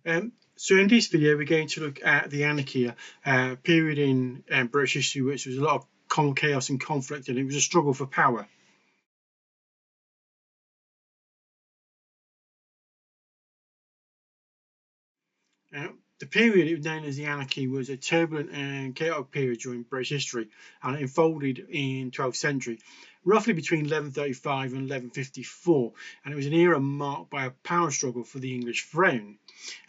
So in this video, we're going to look at the Anarchy, period in British history which was a lot of chaos and conflict, and it was a struggle for power. The period known as the Anarchy was a turbulent and chaotic period during British history, and it unfolded in 12th century, roughly between 1135 and 1154, and it was an era marked by a power struggle for the English throne.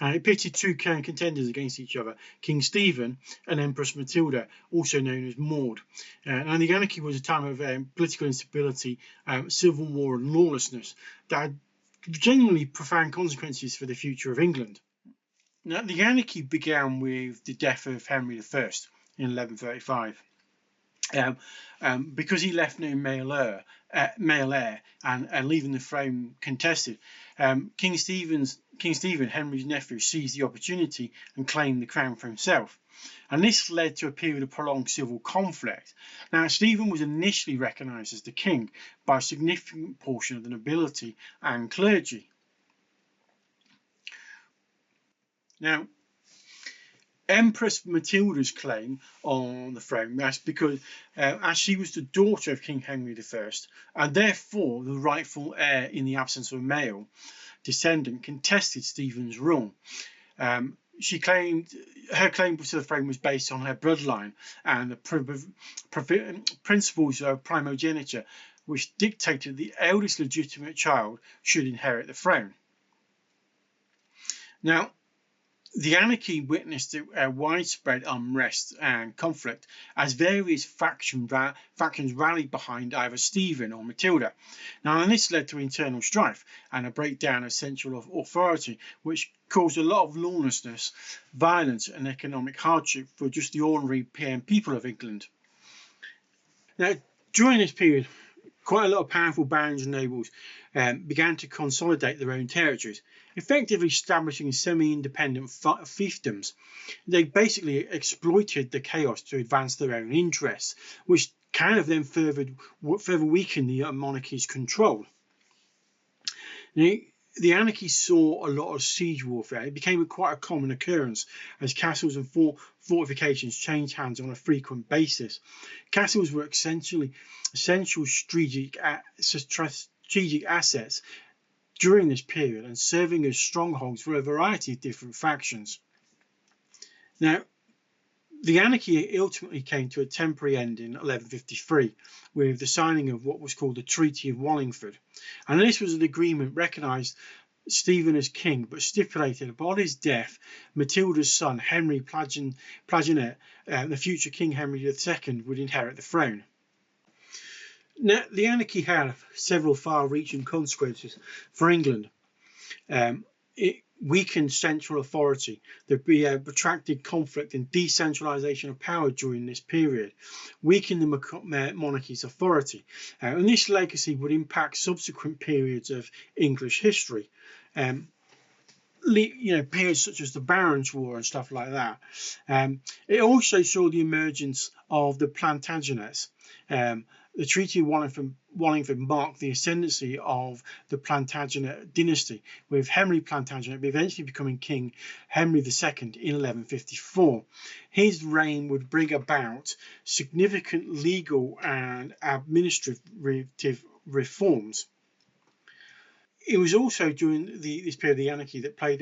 And it pitted two contenders against each other, King Stephen and Empress Matilda, also known as Maud. And the Anarchy was a time of political instability, civil war and lawlessness that had genuinely profound consequences for the future of England. Now, the Anarchy began with the death of Henry I in 1135. Because he left no male heir and leaving the throne contested, King Stephen, Henry's nephew, seized the opportunity and claimed the crown for himself. And this led to a period of prolonged civil conflict. Now, Stephen was initially recognised as the king by a significant portion of the nobility and clergy. Now, Empress Matilda's claim on the throne was because as she was the daughter of King Henry I and therefore the rightful heir in the absence of a male descendant, contested Stephen's rule. She claimed her claim to the throne was based on her bloodline and the principles of primogeniture, which dictated the eldest legitimate child should inherit the throne. Now, the Anarchy witnessed a widespread unrest and conflict as various factions rallied behind either Stephen or Matilda. Now, and this led to internal strife and a breakdown of central authority, which caused a lot of lawlessness, violence and economic hardship for just the ordinary people of England. Now, during this period, quite a lot of powerful barons and nobles began to consolidate their own territories, effectively establishing semi-independent fiefdoms. They basically exploited the chaos to advance their own interests, which kind of then further weakened the monarchy's control. Now, the Anarchy saw a lot of siege warfare. It became quite a common occurrence as castles and fortifications changed hands on a frequent basis. Castles were essential strategic assets during this period and serving as strongholds for a variety of different factions. Now, the Anarchy ultimately came to a temporary end in 1153 with the signing of what was called the Treaty of Wallingford, and this was an agreement recognised Stephen as king, but stipulated upon his death, Matilda's son Henry Plantagenet, the future King Henry II, would inherit the throne. Now, the Anarchy had several far-reaching consequences for England. It weakened central authority. There'd be a protracted conflict and decentralisation of power during this period, weakening the monarchy's authority. And this legacy would impact subsequent periods of English history. Periods such as the Barons' War and stuff like that. It also saw the emergence of the Plantagenets. The Treaty of Wallingford marked the ascendancy of the Plantagenet dynasty, with Henry Plantagenet eventually becoming King Henry II in 1154. His reign would bring about significant legal and administrative reforms. It was also during this period of the Anarchy that played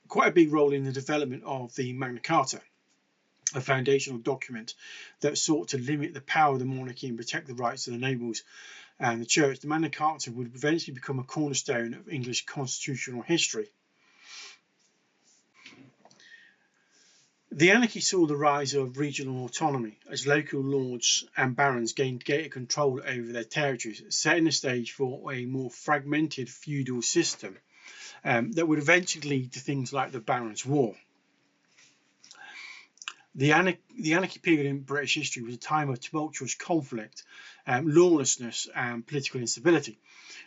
quite a big role in the development of the Magna Carta, a foundational document that sought to limit the power of the monarchy and protect the rights of the nobles and the church. The Magna Carta would eventually become a cornerstone of English constitutional history. The Anarchy saw the rise of regional autonomy as local lords and barons gained greater control over their territories, setting the stage for a more fragmented feudal system that would eventually lead to things like the Barons' War. The Anarchy period in British history was a time of tumultuous conflict, lawlessness and political instability.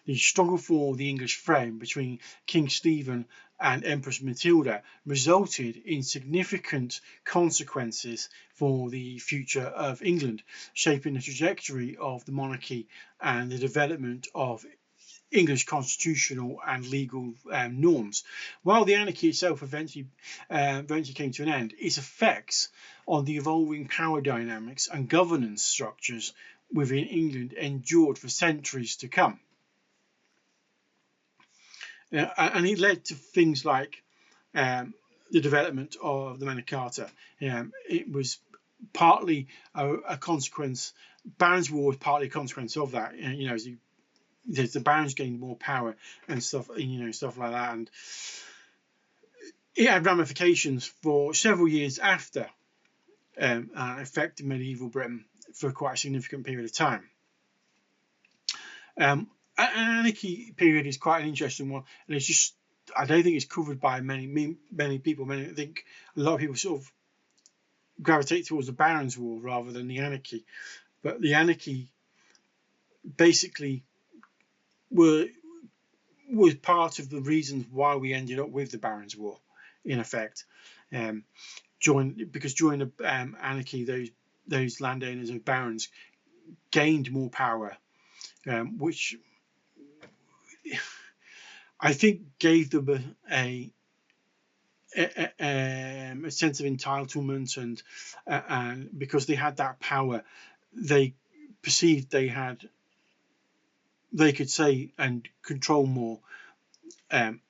The struggle for the English throne between King Stephen and Empress Matilda resulted in significant consequences for the future of England, shaping the trajectory of the monarchy and the development of English constitutional and legal norms. While the anarchy itself eventually came to an end, its effects on the evolving power dynamics and governance structures within England endured for centuries to come. And it led to things like the development of the Magna Carta. It was partly a consequence. Barons' War was partly a consequence of that. As the barons gained more power and stuff, stuff like that, and it had ramifications for several years after, and affected medieval Britain for quite a significant period of time. An anarchy period is quite an interesting one, and it's just, I don't think it's covered by many people. I think a lot of people sort of gravitate towards the Barons' War rather than the anarchy. But the anarchy basically was part of the reasons why we ended up with the Barons' War, in effect. Because during the anarchy, those landowners and barons gained more power, which I think gave them a sense of entitlement, and because they had that power, they perceived they could say and control more, and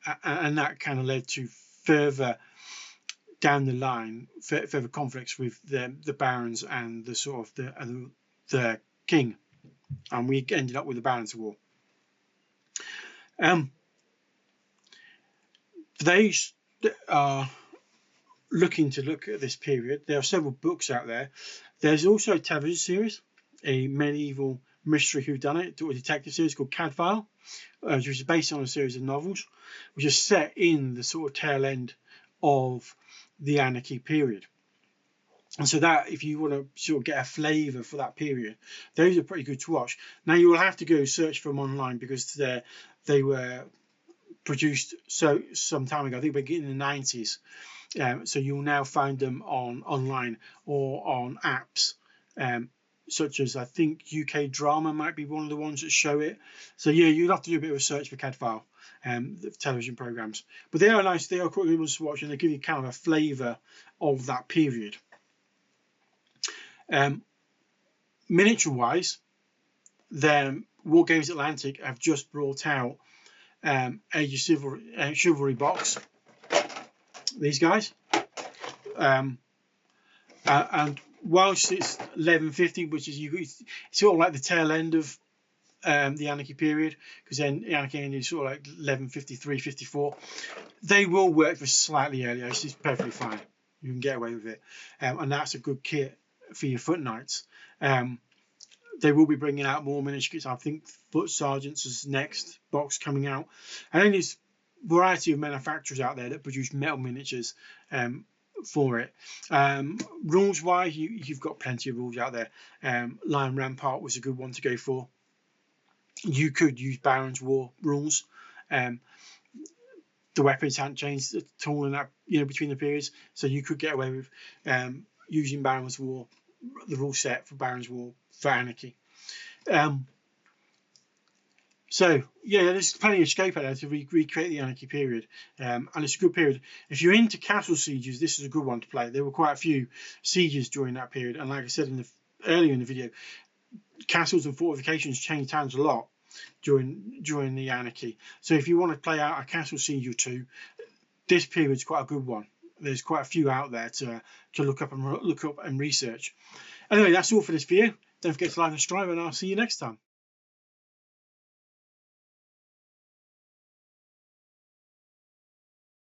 that kind of led to further down the line further conflicts with the barons and the sort of the king, and we ended up with the Barons' War. For those that are looking to look at this period, there are several books out there. There's also a television series, a medieval mystery whodunit or detective series called Cadfael, which is based on a series of novels, which is set in the sort of tail end of the anarchy period. And so that, if you want to sort of get a flavour for that period, those are pretty good to watch. Now you will have to go search for them online because they were produced some time ago. I think back in the 90s. So you'll now find them online or on apps, such as, I think, UK Drama might be one of the ones that show it. So yeah, you'll have to do a bit of a search for Cadfael, the television programs. But they are nice. They are quite good ones to watch, and they give you kind of a flavour of that period. Miniature-wise, the War Games Atlantic have just brought out Age of Chivalry box. These guys, and whilst it's 1150, which is sort of like the tail end of the anarchy period, because then the anarchy ended sort of like 1153, 54. They will work for slightly earlier. It's just perfectly fine. You can get away with it, and that's a good kit for your foot knights. They will be bringing out more miniature kits. I think Foot Sergeants is next box coming out, and then there's a variety of manufacturers out there that produce metal miniatures for it. Rules wise, you've got plenty of rules out there. Lion Rampart was a good one to go for. You could use Barons' War rules. The weapons hadn't changed at all in that, between the periods, so you could get away with using Barons' War, the rule set for Barons' War for Anarchy. So yeah, there's plenty of scope out there to recreate the Anarchy period, and it's a good period. If you're into castle sieges, this is a good one to play. There were quite a few sieges during that period, and like I said earlier in the video, castles and fortifications changed hands a lot during the Anarchy. So if you want to play out a castle siege or two, this period's quite a good one. There's quite a few out there to look up and research. Anyway, that's all for this video. Don't forget to like and subscribe, and I'll see you next time.